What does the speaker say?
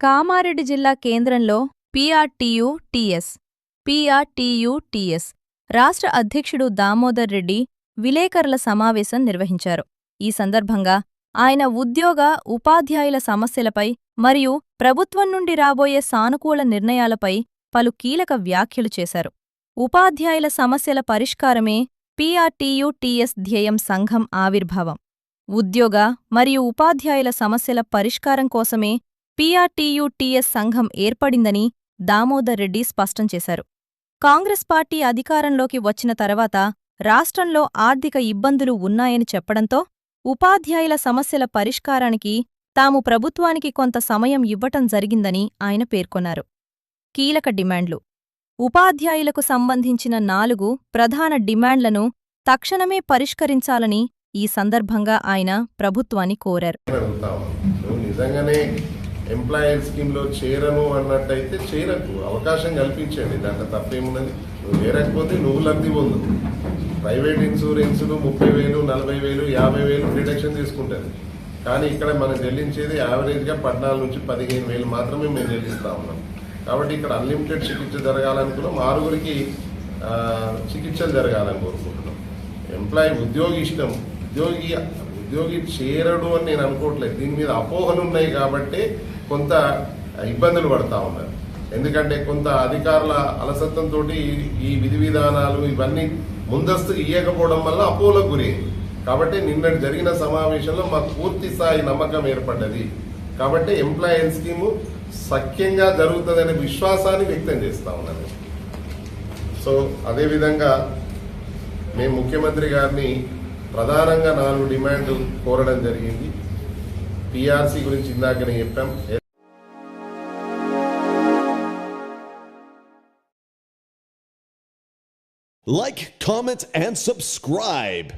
కామారెడ్డి జిల్లా కేంద్రంలో పీఆర్టీయూ-టీఎస్ రాష్ట్ర అధ్యక్షుడు దామోదర్ రెడ్డి విలేకరుల సమావేశం నిర్వహించారు. ఈ సందర్భంగా ఆయన ఉద్యోగ, ఉపాధ్యాయుల సమస్యలపై మరియు ప్రభుత్వం నుండి రాబోయే సానుకూల నిర్ణయాలపై పలు కీలక వ్యాఖ్యలు చేశారు. ఉపాధ్యాయుల సమస్యల పరిష్కారమే పీఆర్టీయూ-టీఎస్ ధ్యేయం సంఘం ఆవిర్భావం. ఉద్యోగ మరియు ఉపాధ్యాయుల సమస్యల పరిష్కారం కోసమే పీఆర్టీయూ-టీఎస్ సంఘం ఏర్పడిందని దామోదర్ రెడ్డి స్పష్టం చేశారు. కాంగ్రెస్ పార్టీ అధికారంలోకి వచ్చిన తర్వాత రాష్ట్రంలో ఆర్థిక ఇబ్బందులు ఉన్నాయని చెప్పడంతో ఉపాధ్యాయుల సమస్యల పరిష్కారానికి తాము ప్రభుత్వానికి కొంత సమయం ఇవ్వటం జరిగిందని ఆయన పేర్కొన్నారు. కీలక డిమాండ్లు: ఉపాధ్యాయులకు సంబంధించిన 4 ప్రధాన డిమాండ్లను తక్షణమే పరిష్కరించాలని ఈ సందర్భంగా ఆయన ప్రభుత్వాన్ని కోరారు. నిజంగానే ఎంప్లాయర్ స్కీమ్లో చేరను అన్నట్టయితే చేరకు అవకాశం కల్పించండి, దాంట్లో తప్పేమున్నది. నువ్వు చేరకపోతే నువ్వు లబ్ధి పొందు. ప్రైవేట్ ఇన్సూరెన్సులు 30,000, 40,000, 50,000 డిడక్షన్ తీసుకుంటుంది. కానీ ఇక్కడ మనం చెల్లించేది యావరేజ్గా 14 నుంచి 15,000 మాత్రమే మేము చెల్లిస్తా ఉన్నాం. కాబట్టి ఇక్కడ అన్లిమిటెడ్ చికిత్స జరగాలనుకున్నాం, 6గురికి చికిత్సలు జరగాలని కోరుకుంటున్నాం. ఉద్యోగి ఇష్టం, ఉద్యోగి చేరడు అని నేను అనుకోవట్లేదు. దీని మీద అపోహలు ఉన్నాయి కాబట్టి కొంత ఇబ్బందులు పడతా ఉన్నారు. ఎందుకంటే కొంత అధికారుల అలసత్వంతో ఈ విధి విధానాలు ఇవన్నీ ముందస్తు ఇయ్యకపోవడం వల్ల అపోహలకు గురైంది. కాబట్టి నిన్నటి జరిగిన సమావేశంలో మాకు పూర్తి స్థాయి నమ్మకం ఏర్పడ్డది. కాబట్టి ఎంప్లాయీ స్కీము సఖ్యంగా జరుగుతుందనే విశ్వాసాన్ని వ్యక్తం చేస్తా ఉన్నాను. సో అదేవిధంగా మేము ముఖ్యమంత్రి గారిని ప్రధానంగా 4 డిమాండ్లు కోరడం జరిగింది. పీఆర్సీ గురించి ఇందాకనే చెప్పాం. Like, comment, and subscribe.